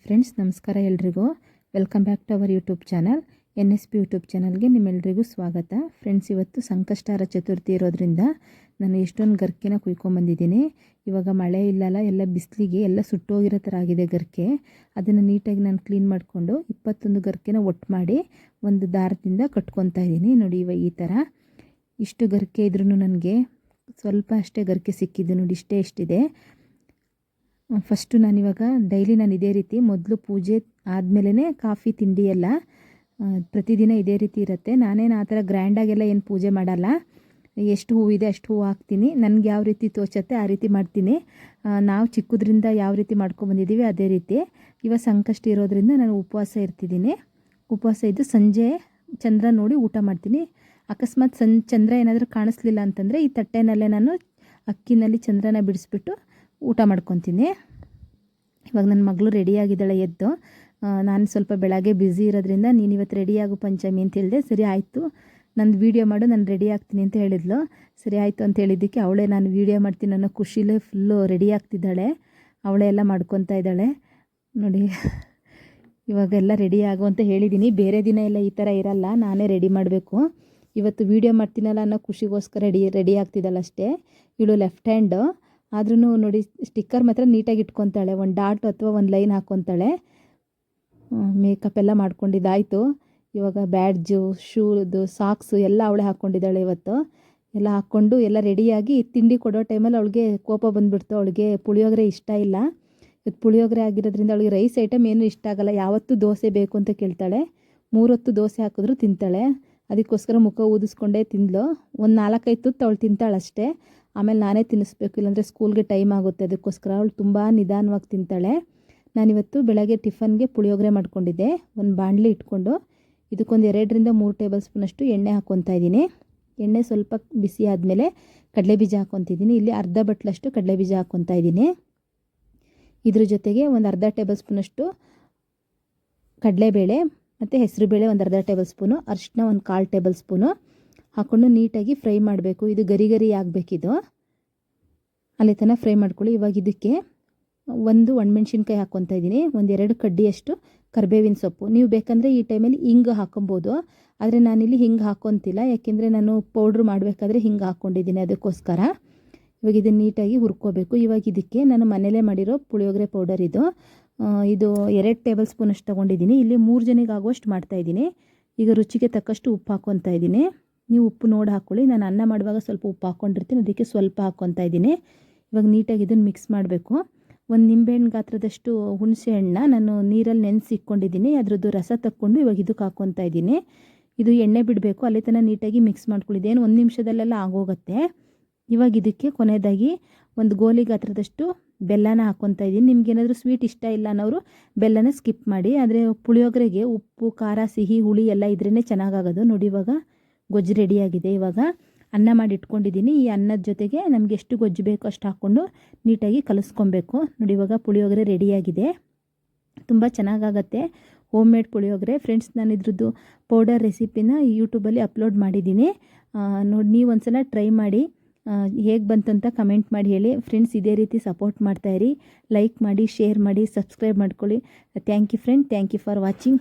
Friends, ನಮಸ್ಕಾರ ಎಲ್ರಿಗೂ. Welcome back to our YouTube channel NSP YouTube ಚಾನಲ್ಗೆ ನಿಮ್ಮೆಲ್ಲರಿಗೂ ಸ್ವಾಗತ. ಫ್ರೆಂಡ್ಸ್, ಇವತ್ತು ಸಂಕಷ್ಟಾರ ಚತುರ್ಥಿ ಇರೋದ್ರಿಂದ ನಾನು ಎಷ್ಟೊಂದು ಗರ್ಕೆನ ಕುಯ್ಕೊಂಬಂದಿದ್ದೀನಿ. ಇವಾಗ ಮಳೆ ಇಲ್ಲಲ್ಲ, ಎಲ್ಲ ಬಿಸಿಲಿಗೆ ಎಲ್ಲ ಸುಟ್ಟೋಗಿರೋ ಥರ ಆಗಿದೆ ಗರ್ಕೆ. ಅದನ್ನು ನೀಟಾಗಿ ನಾನು ಕ್ಲೀನ್ ಮಾಡಿಕೊಂಡು 21 ಗರ್ಕೆನ ಒಟ್ಟು ಮಾಡಿ ಒಂದು ದಾರದಿಂದ ಕಟ್ಕೊತಾ ಇದ್ದೀನಿ. ನೋಡಿ, ಇವಾಗ ಈ ಥರ ಇಷ್ಟು ಗರ್ಕೆ ಇದ್ರೂ ನನಗೆ ಸ್ವಲ್ಪ ಅಷ್ಟೇ ಗರ್ಕೆ ಸಿಕ್ಕಿದ್ದು. ನೋಡಿ, ಇಷ್ಟೇ ಎಷ್ಟಿದೆ. ಫಸ್ಟು ನಾನಿವಾಗ ಡೈಲಿ ನಾನು ಇದೇ ರೀತಿ ಮೊದಲು ಪೂಜೆ ಆದಮೇಲೆ ಕಾಫಿ ತಿಂಡಿ ಎಲ್ಲ ಪ್ರತಿದಿನ ಇದೇ ರೀತಿ ಇರುತ್ತೆ. ನಾನೇನು ಆ ಥರ ಗ್ರ್ಯಾಂಡಾಗೆಲ್ಲ ಏನು ಪೂಜೆ ಮಾಡಲ್ಲ. ಎಷ್ಟು ಹೂವಿದೆ ಅಷ್ಟು ಹೂವು ಹಾಕ್ತೀನಿ. ನನಗೆ ಯಾವ ರೀತಿ ತೋಚತ್ತೆ ಆ ರೀತಿ ಮಾಡ್ತೀನಿ. ನಾವು ಚಿಕ್ಕದ್ರಿಂದ ಯಾವ ರೀತಿ ಮಾಡ್ಕೊಬಂದಿದ್ದೀವಿ ಅದೇ ರೀತಿ. ಇವಾಗ ಸಂಕಷ್ಟ ಇರೋದ್ರಿಂದ ನಾನು ಉಪವಾಸ ಇರ್ತಿದ್ದೀನಿ. ಉಪವಾಸ ಇದ್ದು ಸಂಜೆ ಚಂದ್ರ ನೋಡಿ ಊಟ ಮಾಡ್ತೀನಿ. ಅಕಸ್ಮಾತ್ ಚಂದ್ರ ಏನಾದರೂ ಕಾಣಿಸ್ಲಿಲ್ಲ ಅಂತಂದರೆ ಈ ತಟ್ಟೆನಲ್ಲೇ ನಾನು ಅಕ್ಕಿನಲ್ಲಿ ಚಂದ್ರನ ಬಿಡಿಸ್ಬಿಟ್ಟು ಊಟ ಮಾಡ್ಕೊತೀನಿ. ಇವಾಗ ನನ್ನ ಮಗಳು ರೆಡಿಯಾಗಿದ್ದಾಳೆ ಎದ್ದು. ನಾನು ಸ್ವಲ್ಪ ಬೆಳಗ್ಗೆ ಬ್ಯುಸಿ ಇರೋದ್ರಿಂದ ನೀನು ಇವತ್ತು ರೆಡಿಯಾಗು ಪಂಚಮಿ ಅಂತ ಹೇಳಿದೆ. ಸರಿ ಆಯಿತು, ನಂದು ವೀಡಿಯೋ ಮಾಡು, ನಾನು ರೆಡಿ ಆಗ್ತೀನಿ ಅಂತ ಹೇಳಿದ್ಲು. ಸರಿ ಆಯಿತು ಅಂತ ಹೇಳಿದ್ದಕ್ಕೆ ಅವಳೇ ನಾನು ವೀಡಿಯೋ ಮಾಡ್ತೀನಿ ಅನ್ನೋ ಖುಷಿಲೇ ಫುಲ್ಲು ರೆಡಿ ಆಗ್ತಿದ್ದಾಳೆ. ಅವಳೇ ಎಲ್ಲ ಮಾಡ್ಕೊತಾ ಇದ್ದಾಳೆ. ನೋಡಿ, ಇವಾಗೆಲ್ಲ ರೆಡಿ ಆಗು ಅಂತ ಹೇಳಿದ್ದೀನಿ. ಬೇರೆ ದಿನ ಎಲ್ಲ ಈ ಥರ ಇರಲ್ಲ, ನಾನೇ ರೆಡಿ ಮಾಡಬೇಕು. ಇವತ್ತು ವೀಡಿಯೋ ಮಾಡ್ತೀನಲ್ಲ ಅನ್ನೋ ಖುಷಿಗೋಸ್ಕರ ರೆಡಿ ಆಗ್ತಿದ್ದಾಳೆ ಅಷ್ಟೇ. ಇವಳು ಲೆಫ್ಟ್ ಹ್ಯಾಂಡು ಆದ್ರೂ ನೋಡಿ, ಸ್ಟಿಕ್ಕರ್ ಮಾತ್ರ ನೀಟಾಗಿ ಇಟ್ಕೊತಾಳೆ. ಒಂದು ಡಾಟ್ ಅಥವಾ ಒಂದು ಲೈನ್ ಹಾಕ್ಕೊತಾಳೆ. ಮೇಕಪ್ ಎಲ್ಲ ಮಾಡ್ಕೊಂಡಿದ್ದಾಯಿತು. ಇವಾಗ ಬ್ಯಾಡ್ಜು, ಶೂದು, ಸಾಕ್ಸು ಎಲ್ಲ ಅವಳೇ ಹಾಕ್ಕೊಂಡಿದ್ದಾಳೆ. ಇವತ್ತು ಎಲ್ಲ ಹಾಕ್ಕೊಂಡು ಎಲ್ಲ ರೆಡಿಯಾಗಿ ತಿಂಡಿ ಕೊಡೋ ಟೈಮಲ್ಲಿ ಅವಳಿಗೆ ಕೋಪ ಬಂದುಬಿಡ್ತು. ಅವಳಿಗೆ ಪುಳಿಯೋಗರೆ ಇಷ್ಟ ಇಲ್ಲ. ಇವತ್ತು ಪುಳಿಯೋಗರೆ ಆಗಿರೋದ್ರಿಂದ ಅವಳಿಗೆ ರೈಸ್ ಐಟಮ್ ಏನೂ ಇಷ್ಟ ಆಗಲ್ಲ. ಯಾವತ್ತೂ ದೋಸೆ ಬೇಕು ಅಂತ ಕೇಳ್ತಾಳೆ. 3 ಹೊತ್ತು ದೋಸೆ ಹಾಕಿದ್ರು ತಿಂತಾಳೆ. ಅದಕ್ಕೋಸ್ಕರ ಮುಖ ಊದಿಸ್ಕೊಂಡೇ ತಿಂದಳು. ಒಂದು 4-5 ತುತ್ತು ಅವಳು ತಿಂತಾಳಷ್ಟೇ. ಆಮೇಲೆ ನಾನೇ ತಿನ್ನಿಸ್ಬೇಕು, ಇಲ್ಲಾಂದರೆ ಸ್ಕೂಲ್ಗೆ ಟೈಮ್ ಆಗುತ್ತೆ. ಅದಕ್ಕೋಸ್ಕರ ಅವಳು ತುಂಬ ನಿಧಾನವಾಗಿ ತಿಂತಾಳೆ. ನಾನಿವತ್ತು ಬೆಳಗ್ಗೆ ಟಿಫನ್ಗೆ ಪುಳಿಯೋಗರೆ ಮಾಡ್ಕೊಂಡಿದ್ದೆ. ಒಂದು ಬಾಣಲಿ ಇಟ್ಕೊಂಡು ಇದಕ್ಕೊಂದು 2-3 ಟೇಬಲ್ ಸ್ಪೂನಷ್ಟು ಎಣ್ಣೆ ಹಾಕ್ಕೊತಾ ಇದ್ದೀನಿ. ಎಣ್ಣೆ ಸ್ವಲ್ಪ ಬಿಸಿ ಆದಮೇಲೆ ಕಡಲೆಬೀಜ ಹಾಕ್ಕೊತಿದ್ದೀನಿ. ಇಲ್ಲಿ ಅರ್ಧ ಬಟ್ಲಷ್ಟು ಕಡಲೆಬೀಜ ಹಾಕ್ಕೊತಾ ಇದ್ದೀನಿ. ಇದ್ರ ಜೊತೆಗೆ ಒಂದು ಅರ್ಧ ಟೇಬಲ್ ಸ್ಪೂನಷ್ಟು ಕಡಲೆಬೇಳೆ ಮತ್ತು ಹೆಸರುಬೇಳೆ ಒಂದು ಅರ್ಧ ಟೇಬಲ್ ಸ್ಪೂನು, ಅರಿಶಿನ ಒಂದು 1/4 ಟೇಬಲ್ ಸ್ಪೂನು ಹಾಕ್ಕೊಂಡು ನೀಟಾಗಿ ಫ್ರೈ ಮಾಡಬೇಕು. ಇದು ಗರಿ ಆಗಬೇಕಿದು. ಅಲ್ಲಿ ತನಕ ಫ್ರೈ ಮಾಡ್ಕೊಳ್ಳಿ. ಇವಾಗ ಇದಕ್ಕೆ ಒಂದು ಒಣಮೆಣ್ಸಿನ್ಕಾಯಿ ಹಾಕ್ಕೊತಾ ಇದ್ದೀನಿ. 1-2 ಕಡ್ಡಿಯಷ್ಟು ಕರಿಬೇವಿನ ಸೊಪ್ಪು. ನೀವು ಬೇಕಂದರೆ ಈ ಟೈಮಲ್ಲಿ ಹಿಂಗೆ ಹಾಕೊಬೋದು. ಆದರೆ ನಾನಿಲ್ಲಿ ಹಿಂಗೆ ಹಾಕ್ಕೊತಿಲ್ಲ, ಯಾಕೆಂದರೆ ನಾನು ಪೌಡ್ರ್ ಮಾಡಬೇಕಾದ್ರೆ ಹಿಂಗೆ ಹಾಕ್ಕೊಂಡಿದ್ದೀನಿ. ಅದಕ್ಕೋಸ್ಕರ ಇವಾಗ ಇದನ್ನು ನೀಟಾಗಿ ಹುರ್ಕೋಬೇಕು. ಇವಾಗ ಇದಕ್ಕೆ ನಾನು ಮನೇಲೇ ಮಾಡಿರೋ ಪುಳಿಯೋಗರೆ ಪೌಡರ್ ಇದು 2 ಟೇಬಲ್ ಸ್ಪೂನಷ್ಟು ತೊಗೊಂಡಿದ್ದೀನಿ. ಇಲ್ಲಿ 3 ಜನಕ್ಕೆ ಆಗುವಷ್ಟು ಮಾಡ್ತಾಯಿದ್ದೀನಿ. ಈಗ ರುಚಿಗೆ ತಕ್ಕಷ್ಟು ಉಪ್ಪು ಹಾಕ್ಕೊತಾ ಇದ್ದೀನಿ. ನೀವು ಉಪ್ಪು ನೋಡಿ ಹಾಕ್ಕೊಳ್ಳಿ. ನಾನು ಅನ್ನ ಮಾಡುವಾಗ ಸ್ವಲ್ಪ ಉಪ್ಪು ಹಾಕ್ಕೊಂಡಿರ್ತೀನಿ, ಅದಕ್ಕೆ ಸ್ವಲ್ಪ ಹಾಕ್ಕೊತಾ ಇದ್ದೀನಿ. ಇವಾಗ ನೀಟಾಗಿ ಇದನ್ನು ಮಿಕ್ಸ್ ಮಾಡಬೇಕು. ಒಂದು ನಿಂಬೆಹಣ್ಣು ಗಾತ್ರದಷ್ಟು ಹುಣಸೆ ಹಣ್ಣನ್ನ ನಾನು ನೀರಲ್ಲಿ ನೆನೆಸಿ ಇಟ್ಕೊಂಡಿದ್ದೀನಿ. ಅದರದ್ದು ರಸ ತಕ್ಕೊಂಡು ಇವಾಗ ಇದಕ್ಕೆ ಹಾಕ್ಕೊತಾ ಇದ್ದೀನಿ. ಇದು ಎಣ್ಣೆ ಬಿಡಬೇಕು, ಅಲ್ಲಿ ತನಕ ನೀಟಾಗಿ ಮಿಕ್ಸ್ ಮಾಡ್ಕೊಳ್ಳಿದ್ದೇನು 1 ನಿಮಿಷದಲ್ಲೆಲ್ಲ ಆಗೋಗುತ್ತೆ. ಇವಾಗ ಇದಕ್ಕೆ ಕೊನೆಯದಾಗಿ ಒಂದು ಗೋಲಿ ಗಾತ್ರದಷ್ಟು ಬೆಲ್ಲನ ಹಾಕ್ಕೊತಾ ಇದ್ದೀನಿ. ನಿಮ್ಗೇನಾದರೂ ಸ್ವೀಟ್ ಇಷ್ಟ ಇಲ್ಲ ಅನ್ನೋರು ಬೆಲ್ಲನ ಸ್ಕಿಪ್ ಮಾಡಿ. ಆದರೆ ಪುಳಿಯೋಗರೆಗೆ ಉಪ್ಪು, ಖಾರ, ಸಿಹಿ, ಹುಳಿ ಎಲ್ಲ ಇದ್ರೇ ಚೆನ್ನಾಗಾಗೋದು. ನೋಡಿ, ಇವಾಗ ಗೊಜ್ಜು ರೆಡಿಯಾಗಿದೆ. ಇವಾಗ ಅನ್ನ ಮಾಡಿ ಇಟ್ಕೊಂಡಿದ್ದೀನಿ. ಈ ಅನ್ನದ ಜೊತೆಗೆ ನಮಗೆ ಎಷ್ಟು ಗೊಜ್ಜು ಬೇಕೋ ಅಷ್ಟು ಹಾಕ್ಕೊಂಡು ನೀಟಾಗಿ ಕಲಿಸ್ಕೊಬೇಕು. ನೋಡಿ, ಇವಾಗ ಪುಳಿಯೋಗರೆ ರೆಡಿಯಾಗಿದೆ. ತುಂಬ ಚೆನ್ನಾಗಾಗತ್ತೆ ಹೋಮ್ ಮೇಡ್ ಪುಳಿಯೋಗರೆ. ಫ್ರೆಂಡ್ಸ್, ನಾನು ಇದ್ರದ್ದು ಪೌಡರ್ ರೆಸಿಪಿನ ಯೂಟ್ಯೂಬಲ್ಲಿ ಅಪ್ಲೋಡ್ ಮಾಡಿದ್ದೀನಿ. ನೋಡಿ, ನೀವು ಒಂದ್ಸಲ ಟ್ರೈ ಮಾಡಿ ಹೇಗೆ ಬಂತು ಅಂತ ಕಮೆಂಟ್ ಮಾಡಿ ಹೇಳಿ. ಫ್ರೆಂಡ್ಸ್, ಇದೇ ರೀತಿ ಸಪೋರ್ಟ್ ಮಾಡ್ತಾಯಿರಿ. ಲೈಕ್ ಮಾಡಿ, ಶೇರ್ ಮಾಡಿ, ಸಬ್ಸ್ಕ್ರೈಬ್ ಮಾಡ್ಕೊಳ್ಳಿ. Thank you friend. Thank you for watching.